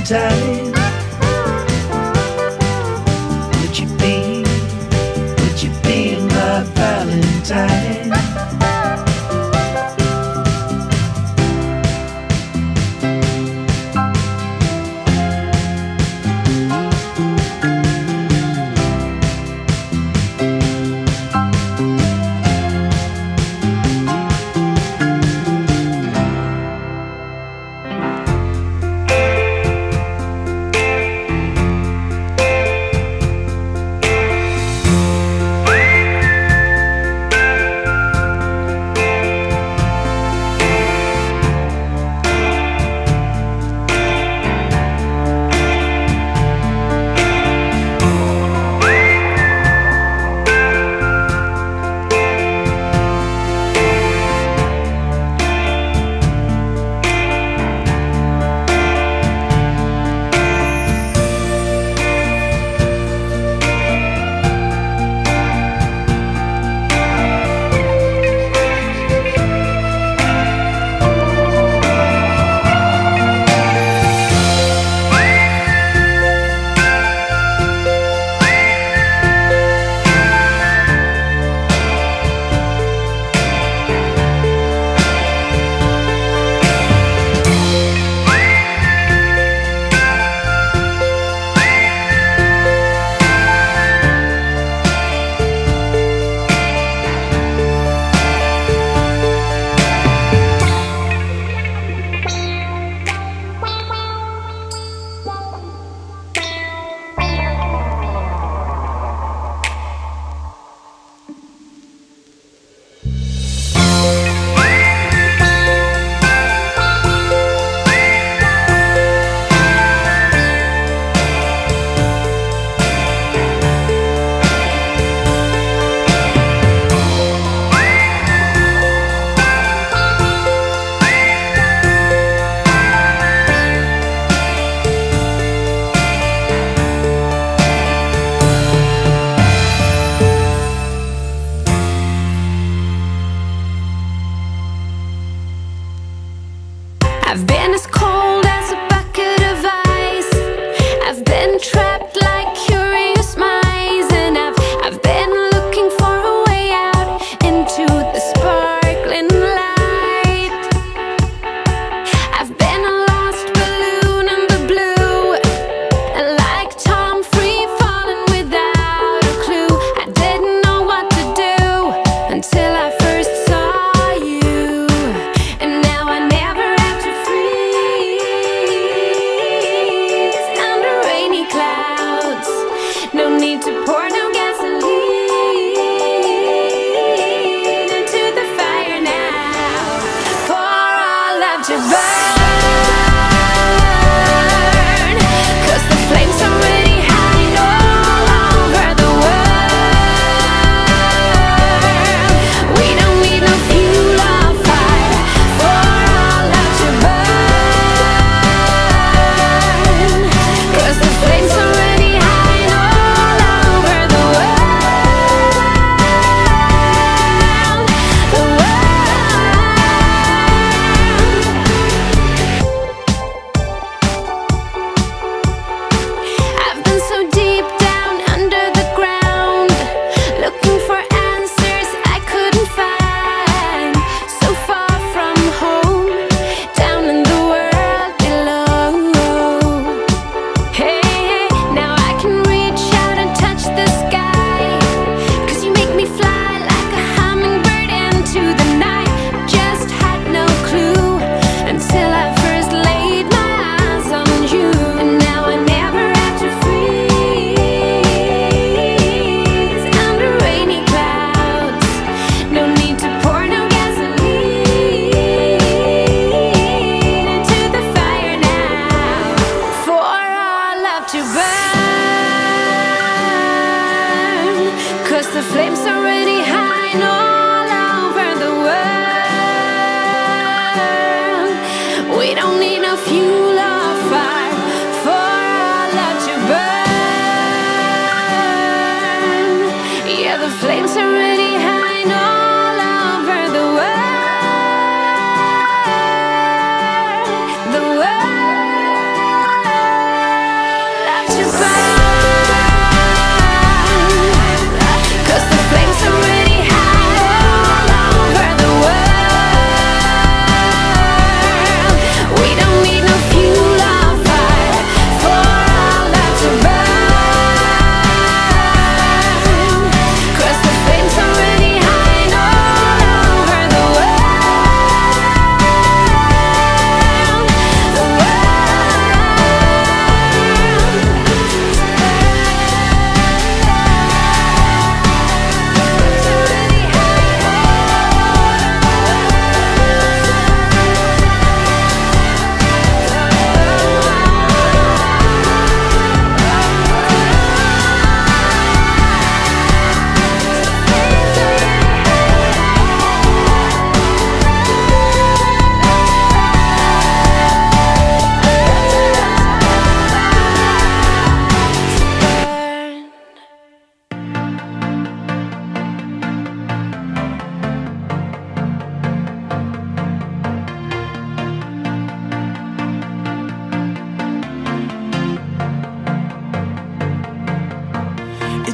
Valentine? Would you be my Valentine?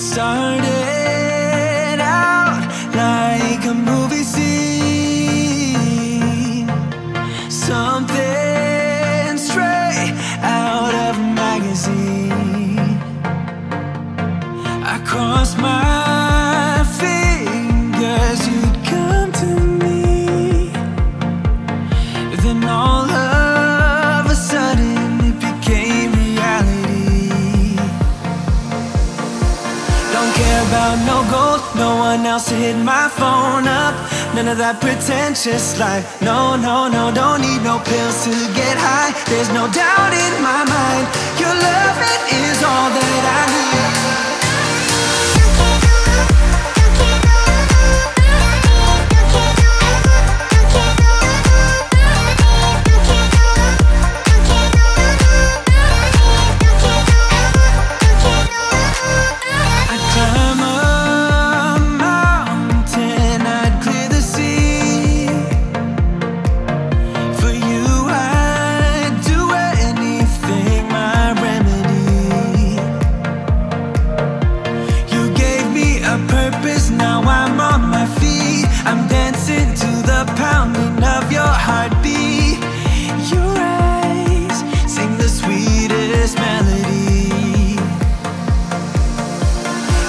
started out like a movie scene, something straight out of a magazine. I crossed my fingers you'd come to me, then all of a sudden it became reality. Don't care about no gold, no one else to hit my phone up. None of that pretentious life. No, no, no, don't need no pills to get high. There's no doubt in my mind, your love, it is all that I need. Pounding of your heartbeat, your eyes sing the sweetest melody.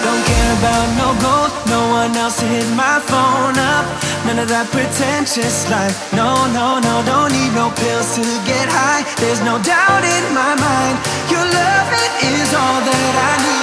Don't care about no gold, no one else to hit my phone up. None of that pretentious life. No, no, no, don't need no pills to get high. There's no doubt in my mind, your love, it is all that I need.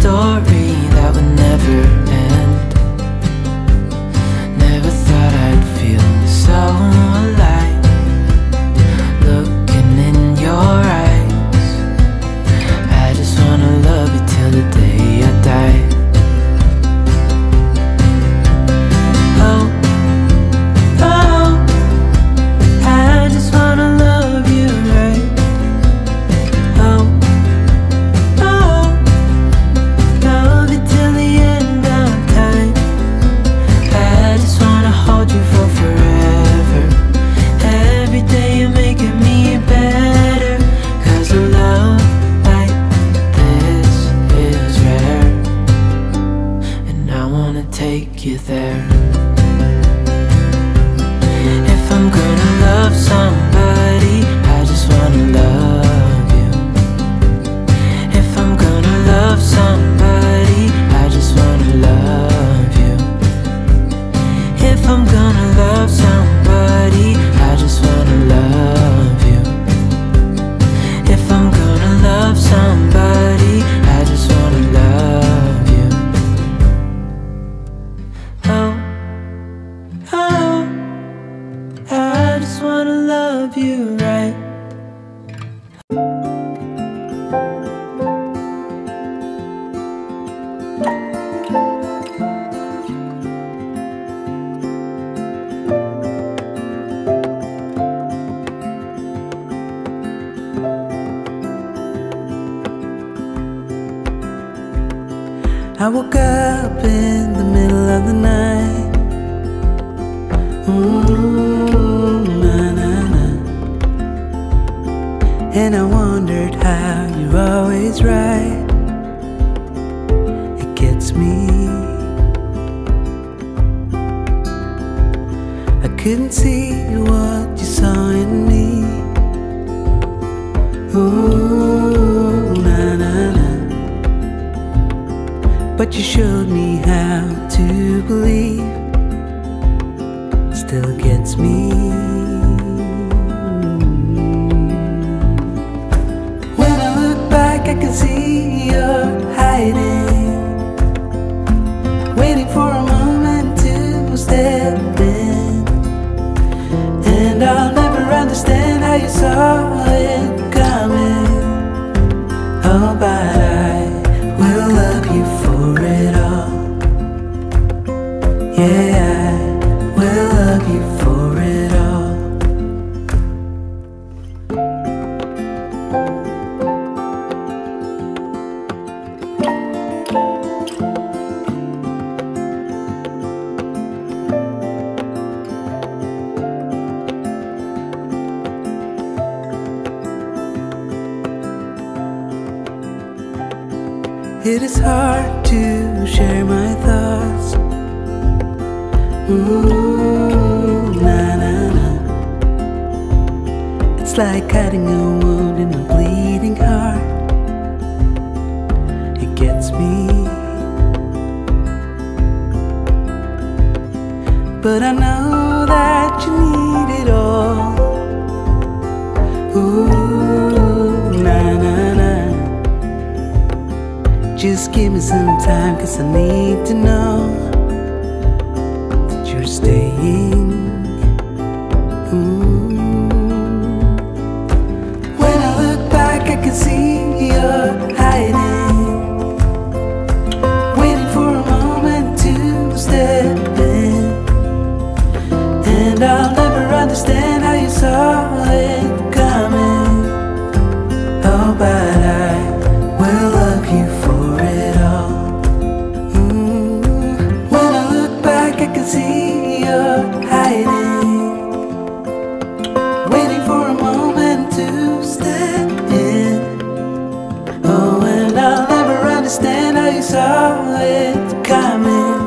No I woke up in the middle of the night. Na, na, na. And I wondered how you're always right. It gets me. I couldn't see what you saw in me. Ooh, na, na, na. But you showed me how to believe. Still gets me. When I look back, I can see you're hiding, waiting for a moment to step in. And I'll never understand how you saw it coming. Oh, but I will love you for it all. Yeah, I will love you for it all. It is hard to share my thoughts. Ooh, na, na, na. It's like cutting a wound in a bleeding heart. It gets me. But I know that you need it all. Ooh, na, na, na. Just give me some time, 'cause I need to know that you're staying. When I look back, I can see you're hiding, waiting for a moment to step in. And I'll never understand how you saw it coming. Oh, but I will love you for it all. When I look back, I can see you're hiding, waiting for a moment to step in. Oh, and I'll never understand how you saw it coming.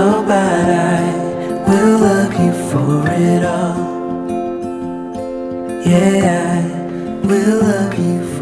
Oh, but I will love you for it all. Yeah, I will love you for it all.